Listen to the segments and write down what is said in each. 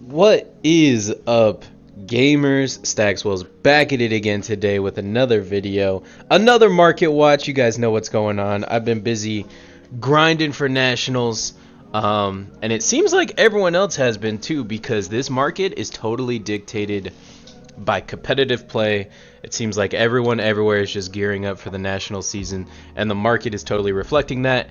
What is up, gamers? Staxwell's back at it again today with another video, another market watch. You guys know what's going on. I've been busy grinding for nationals, and it seems like everyone else has been too, because this market is totally dictated by competitive play. It seems like everyone everywhere is just gearing up for the national season, and the market is totally reflecting that.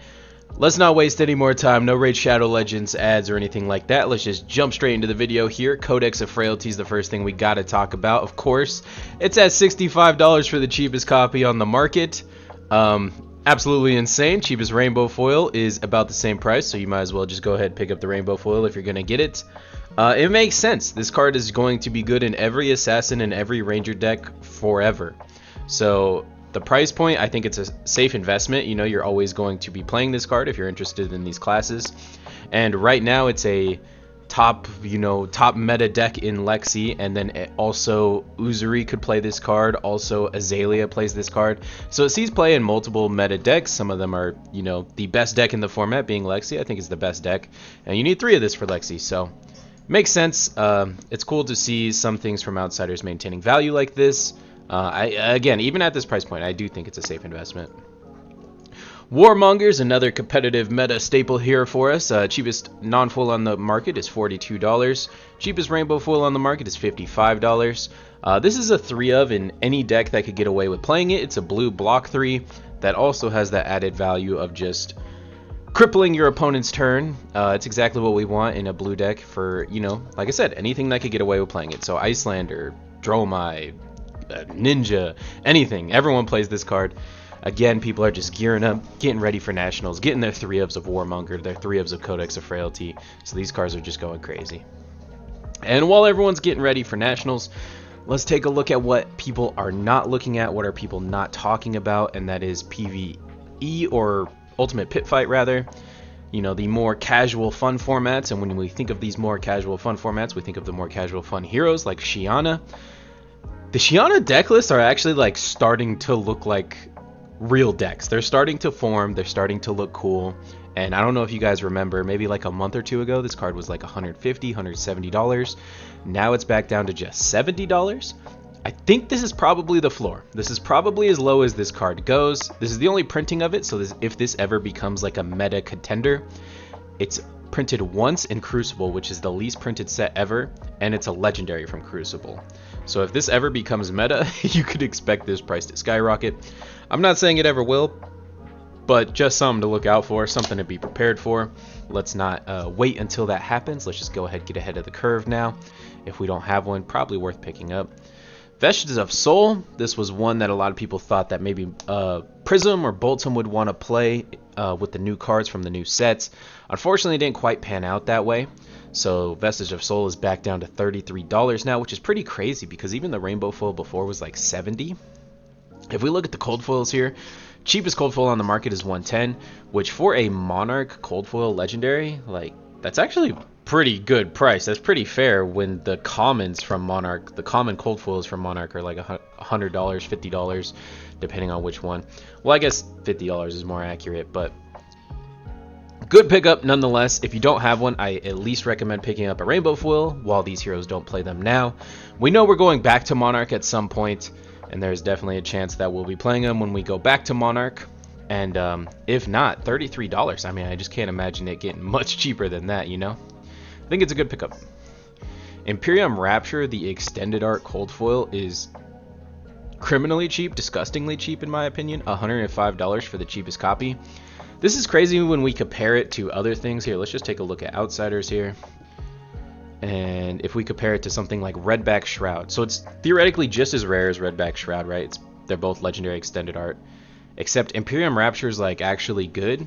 Let's not waste any more time. No Raid Shadow Legends ads or anything like that. Let's just jump straight into the video here. Codex of Frailty is the first thing we got to talk about. Of course, it's at $65 for the cheapest copy on the market. Absolutely insane. Cheapest rainbow foil is about the same price, so you might as well just go ahead and pick up the rainbow foil if you're going to get it. It makes sense. This card is going to be good in every assassin and every ranger deck forever. So the price point, I think it's a safe investment. You know, you're always going to be playing this card if you're interested in these classes. And right now it's a top meta deck in Lexi, and then also Uzuri could play this card. Also Azalea plays this card. So it sees play in multiple meta decks. Some of them are, the best deck in the format being Lexi. I think it's the best deck. And you need 3 of this for Lexi. So makes sense. It's cool to see some things from outsiders maintaining value like this. Again, even at this price point, I do think it's a safe investment. Warmonger's another competitive meta staple here for us. Cheapest non-foil on the market is $42. Cheapest rainbow foil on the market is $55. This is a 3 of in any deck that could get away with playing it. It's a blue block 3 that also has that added value of just crippling your opponent's turn. It's exactly what we want in a blue deck for, like I said, anything that could get away with playing it. So Icelander, Dromai, Ninja, anything. Everyone plays this card. Again, people are just gearing up, getting ready for nationals, getting their 3-ofs of Warmonger, their 3-ofs of Codex of Frailty. So these cards are just going crazy. And while everyone's getting ready for nationals, let's take a look at what people are not looking at, what are people not talking about, and that is PvE, or Ultimate Pit Fight rather. The more casual fun formats. And when we think of these more casual fun formats, we think of the more casual fun heroes like Shiana. The Shiana deck lists are actually starting to look like real decks. They're starting to form, they're starting to look cool. And I don't know if you guys remember, maybe like a month or two ago, this card was like $150, $170. Now it's back down to just $70. I think this is probably the floor. This is probably as low as this card goes. This is the only printing of it, so if this ever becomes like a meta contender, it's printed once in Crucible, which is the least printed set ever, and it's a legendary from Crucible. So if this ever becomes meta, you could expect this price to skyrocket. I'm not saying it ever will, but just something to look out for, something to be prepared for. Let's not wait until that happens. Let's just go ahead and get ahead of the curve now. If we don't have one, probably worth picking up. Vestiges of Soul. This was one that a lot of people thought that maybe Prism or Boltum would want to play with the new cards from the new sets. Unfortunately, it didn't quite pan out that way. So Vestige of Soul is back down to $33 now, which is pretty crazy because even the rainbow foil before was like $70. If we look at the cold foils here, cheapest cold foil on the market is $110, which for a Monarch cold foil legendary, that's actually pretty good price. That's pretty fair when the commons from Monarch, the common cold foils from Monarch are like $100, $50, depending on which one. Well, I guess $50 is more accurate, but good pickup nonetheless. If you don't have one, I at least recommend picking up a rainbow foil while these heroes don't play them now. We know we're going back to Monarch at some point, and there's definitely a chance that we'll be playing them when we go back to Monarch. And if not, $33. I mean, I just can't imagine it getting much cheaper than that, I think it's a good pickup. Imperium Rapture, the extended art cold foil, is criminally cheap, disgustingly cheap in my opinion. $105 for the cheapest copy. This is crazy when we compare it to other things. Here, let's just take a look at outsiders here. And if we compare it to something like Redback Shroud, so it's theoretically just as rare as Redback Shroud, right? They're both legendary extended art, except Imperium Rapture is actually good,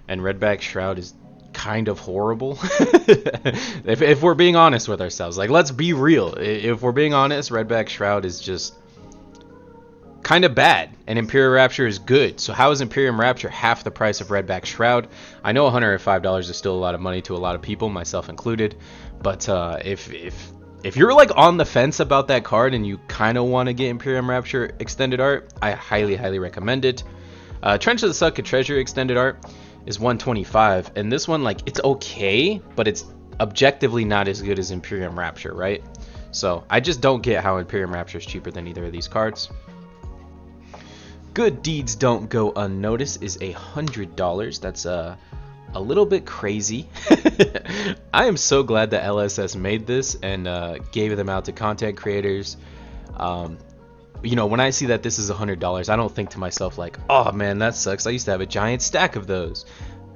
and Redback Shroud is kind of horrible. if we're being honest with ourselves, let's be real. If we're being honest, Redback Shroud is just kind of bad, and Imperium Rapture is good. So how is Imperium Rapture half the price of Redback Shroud? I know $105 is still a lot of money to a lot of people, myself included, but if you're on the fence about that card and you kind of want to get Imperium Rapture extended art, I highly recommend it. Trench of the Suck Treasure extended art is $125, and this one, it's okay, but it's objectively not as good as Imperium Rapture, right? So I just don't get how Imperium Rapture is cheaper than either of these cards. Good Deeds Don't Go Unnoticed is $100. That's a little bit crazy. I am so glad that LSS made this and gave them out to content creators. You know, when I see that this is $100, I don't think to myself like, oh man, that sucks. I used to have a giant stack of those.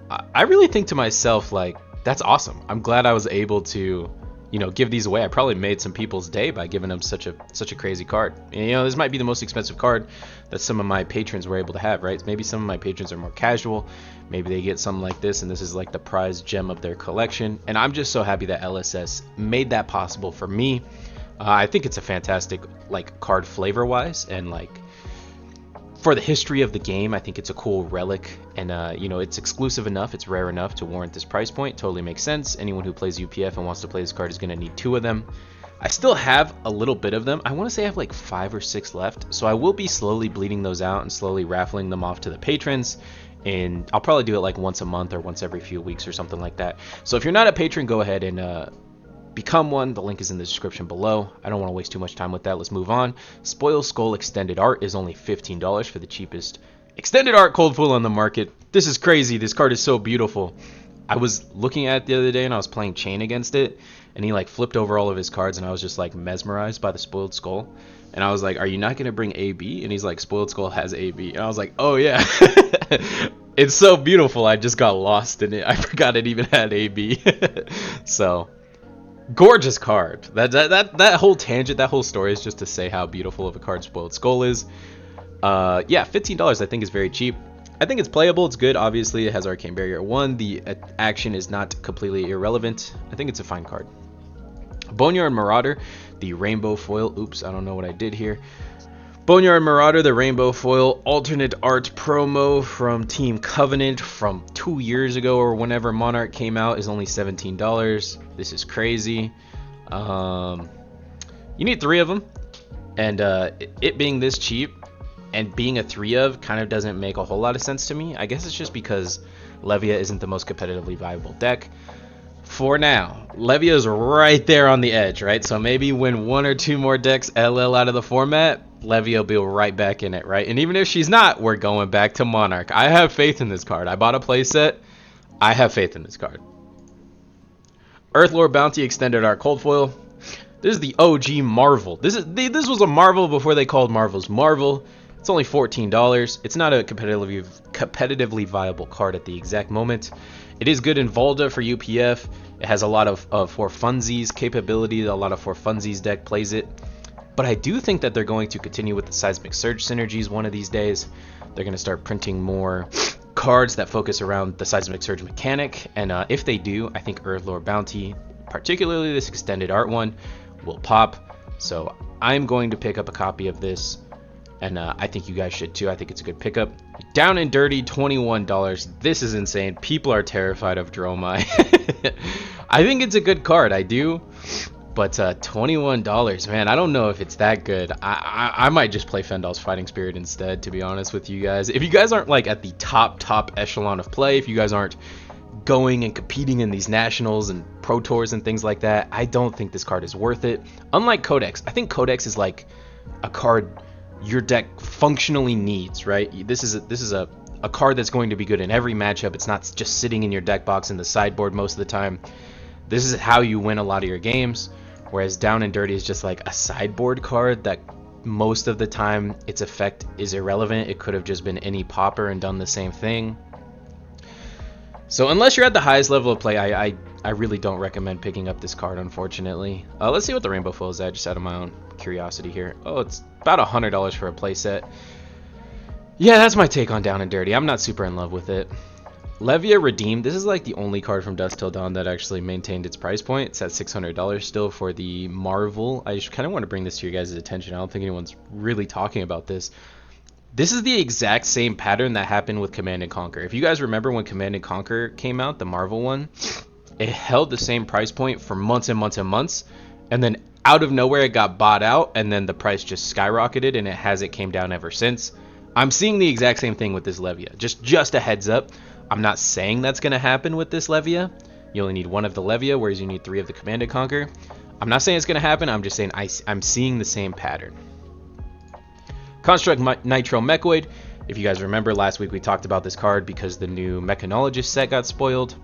I really think to myself like, that's awesome. I'm glad I was able to, you know, give these away. I probably made some people's day by giving them such a crazy card. And, you know, this might be the most expensive card that some of my patrons were able to have, right? Maybe some of my patrons are more casual. Maybe they get something like this, and this is like the prized gem of their collection. And I'm just so happy that LSS made that possible for me. I think it's a fantastic like card flavor wise, and like for the history of the game, I think it's a cool relic, and you know, it's exclusive enough, it's rare enough to warrant this price point. Totally makes sense. Anyone who plays UPF and wants to play this card is going to need 2 of them. I still have a little bit of them. I want to say I have like 5 or 6 left, so I will be slowly bleeding those out and slowly raffling them off to the patrons. And I'll probably do it like once a month or once every few weeks or something like that. So if you're not a patron, go ahead and become one. The link is in the description below. I don't want to waste too much time with that. Let's move on. Spoil Skull Extended Art is only $15 for the cheapest extended art cold foil on the market. This is crazy. This card is so beautiful. I was looking at it the other day and I was playing Chain against it, and he like flipped over all of his cards, and I was just like mesmerized by the Spoiled Skull. And I was like, are you not going to bring AB? And he's like, Spoiled Skull has AB. And I was like, oh yeah. It's so beautiful. I just got lost in it. I forgot it even had AB. So gorgeous card. That whole tangent, that whole story is just to say how beautiful of a card Spoiled Skull is. Yeah, $15 I think is very cheap. I think it's playable. It's good. Obviously, it has Arcane Barrier 1. The action is not completely irrelevant. I think it's a fine card. Boneyard Marauder, the Rainbow Foil. Oops, I don't know what I did here. Boneyard Marauder, the Rainbow Foil alternate art promo from Team Covenant from 2 years ago or whenever Monarch came out is only $17. This is crazy. You need 3 of them, and it being this cheap and being a 3 of kind of doesn't make a whole lot of sense to me. I guess it's just because Levia isn't the most competitively viable deck. For now, Levia is right there on the edge, right? So maybe when 1 or 2 more decks LL out of the format, Levia will be right back in it, right? And even if she's not, we're going back to Monarch. I have faith in this card. I bought a playset. I have faith in this card. Earthlore Bounty Extended Art Cold Foil. This is the OG Marvel. This was a Marvel before they called Marvels Marvel. It's only $14. It's not a competitively viable card at the exact moment. It is good in Volda for UPF. It has a lot of for funsies capability. A lot of for funsies deck plays it. But I do think that they're going to continue with the Seismic Surge synergies one of these days. They're going to start printing more cards that focus around the Seismic Surge mechanic. And if they do, I think Earthlore Bounty, particularly this extended art one, will pop. So I'm going to pick up a copy of this. And I think you guys should too. I think it's a good pickup. Down and Dirty, $21. This is insane. People are terrified of Dromai. I think it's a good card. I do. But $21, man, I don't know if it's that good. I might just play Fendal's Fighting Spirit instead, to be honest with you guys. If you guys aren't like at the top echelon of play, if you guys aren't going and competing in these nationals and pro tours and things like that, I don't think this card is worth it. Unlike Codex, I think Codex is like a card your deck functionally needs, right? This is a card that's going to be good in every matchup. It's not just sitting in your deck box in the sideboard most of the time. This is how you win a lot of your games. Whereas Down and Dirty is just like a sideboard card that most of the time its effect is irrelevant. It could have just been any popper and done the same thing. So unless you're at the highest level of play, I really don't recommend picking up this card, unfortunately. Let's see what the Rainbow Foil is at, just out of my own curiosity here. Oh, it's about $100 for a playset. Yeah, that's my take on Down and Dirty. I'm not super in love with it. Levia Redeemed. This is like the only card from Dusk Till Dawn that actually maintained its price point. It's at $600 still for the Marvel. I just kind of want to bring this to your guys' attention. I don't think anyone's really talking about this. This is the exact same pattern that happened with Command & Conquer. If you guys remember when Command & Conquer came out, the Marvel one, it held the same price point for months and months and months, and then out of nowhere it got bought out, and then the price just skyrocketed, and it came down ever since. I'm seeing the exact same thing with this Levia. Just a heads up. I'm not saying that's going to happen with this Levia, You only need 1 of the Levia, whereas you need 3 of the Command and Conquer. I'm not saying it's going to happen, I'm just saying I'm seeing the same pattern. Construct Nitro Mechoid. If you guys remember, last week we talked about this card because the new Mechanologist set got spoiled,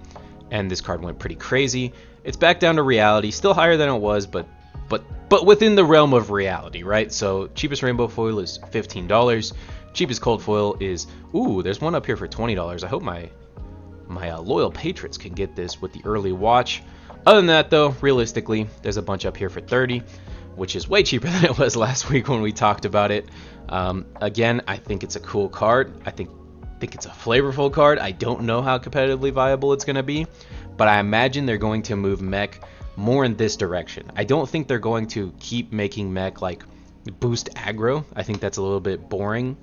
and this card went pretty crazy. It's back down to reality, still higher than it was, but within the realm of reality, right? So cheapest rainbow foil is $15. Cheapest cold foil is, ooh, there's one up here for $20. I hope my loyal patrons can get this with the early watch. Other than that, though, realistically, there's a bunch up here for $30, which is way cheaper than it was last week when we talked about it. Again, I think it's a cool card. I think it's a flavorful card. I don't know how competitively viable it's going to be, but I imagine they're going to move mech more in this direction. I don't think they're going to keep making mech like boost aggro. I think that's a little bit boring.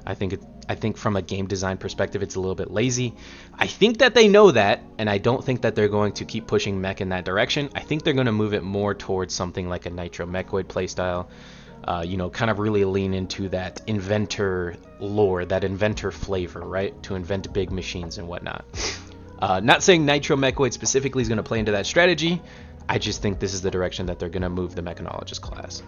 I think from a game design perspective, it's a little bit lazy. I think that they know that, and I don't think that they're going to keep pushing mech in that direction. I think they're going to move it more towards something like a Nitro Mechoid playstyle. Kind of really lean into that inventor lore, that inventor flavor, right? To invent big machines and whatnot. Not saying Nitro Mechoid specifically is going to play into that strategy. I just think this is the direction that they're going to move the Mechanologist class.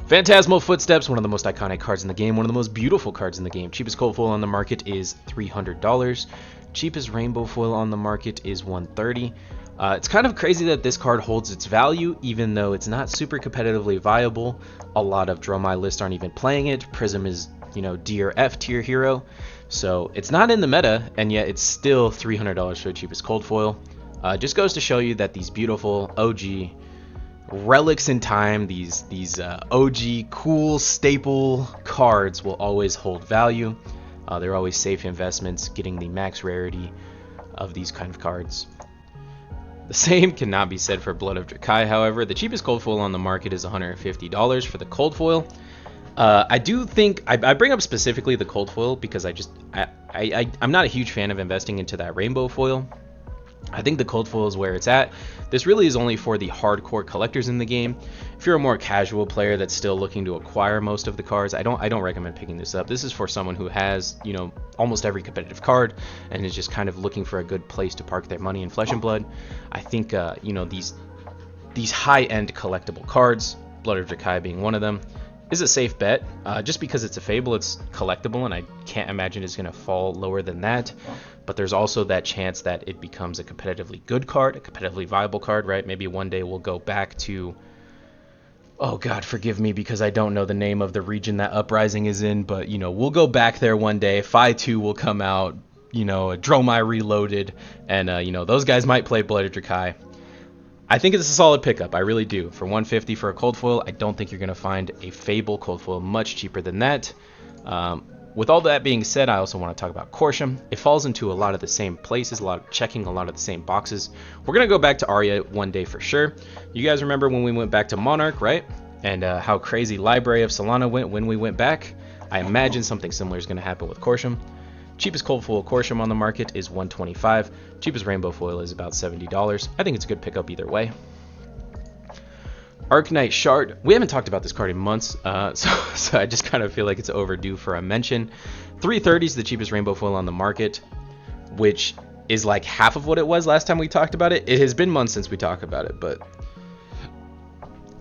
Phantasmal Footsteps, one of the most iconic cards in the game, one of the most beautiful cards in the game. Cheapest cold foil on the market is $300. Cheapest rainbow foil on the market is $130. It's kind of crazy that this card holds its value, even though it's not super competitively viable. A lot of Dromai lists aren't even playing it. Prism is, D or F tier hero. So it's not in the meta, and yet it's still $300 for the cheapest cold foil. Just goes to show you that these beautiful OG relics in time, these OG cool staple cards will always hold value. They're always safe investments, getting the max rarity of these kind of cards. The same cannot be said for Blood of Drakai, however. The cheapest cold foil on the market is $150 for the cold foil. I do think, I bring up specifically the cold foil because I'm not a huge fan of investing into that rainbow foil. I think the cold foil is where it's at. This really is only for the hardcore collectors in the game. If you're a more casual player that's still looking to acquire most of the cards, I don't recommend picking this up. This is for someone who has, almost every competitive card and is just kind of looking for a good place to park their money in Flesh and Blood. I think, these high-end collectible cards, Blood of Drakai being one of them, is a safe bet. Just because it's a fable, it's collectible, and I can't imagine it's going to fall lower than that. But there's also that chance that it becomes a competitively good card, a competitively viable card, right? Maybe one day we'll go back to, oh God, forgive me because I don't know the name of the region that Uprising is in, but we'll go back there one day. Phi 2 will come out, Dromai Reloaded, and those guys might play Blood of Drakai. I think it's a solid pickup. I really do. For $150 for a cold foil, I don't think you're going to find a Fable cold foil much cheaper than that. With all that being said, I also want to talk about Corsham. It falls into a lot of the same places, checking a lot of the same boxes. We're going to go back to Arya one day for sure. You guys remember when we went back to Monarch, right? And how crazy Library of Solana went when we went back? I imagine something similar is going to happen with Corsham. Cheapest cold foil Corsham on the market is $125. Cheapest rainbow foil is about $70. I think it's a good pickup either way. Arknight Shard. We haven't talked about this card in months, so I just kind of feel like it's overdue for a mention. $330 is the cheapest rainbow foil on the market, which is like half of what it was last time we talked about it. It has been months since we talked about it, but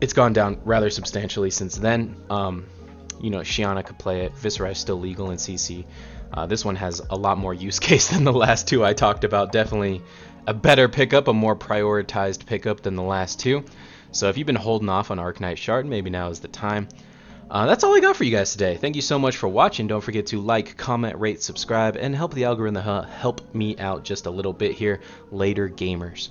it's gone down rather substantially since then. Shiana could play it. Viscera is still legal in CC. This one has a lot more use case than the last two I talked about. Definitely a better pickup, a more prioritized pickup than the last two. So if you've been holding off on Arknight Shard, maybe now is the time. That's all I got for you guys today. Thank you so much for watching. Don't forget to like, comment, rate, subscribe, and help the algorithm help me out just a little bit here. Later, gamers.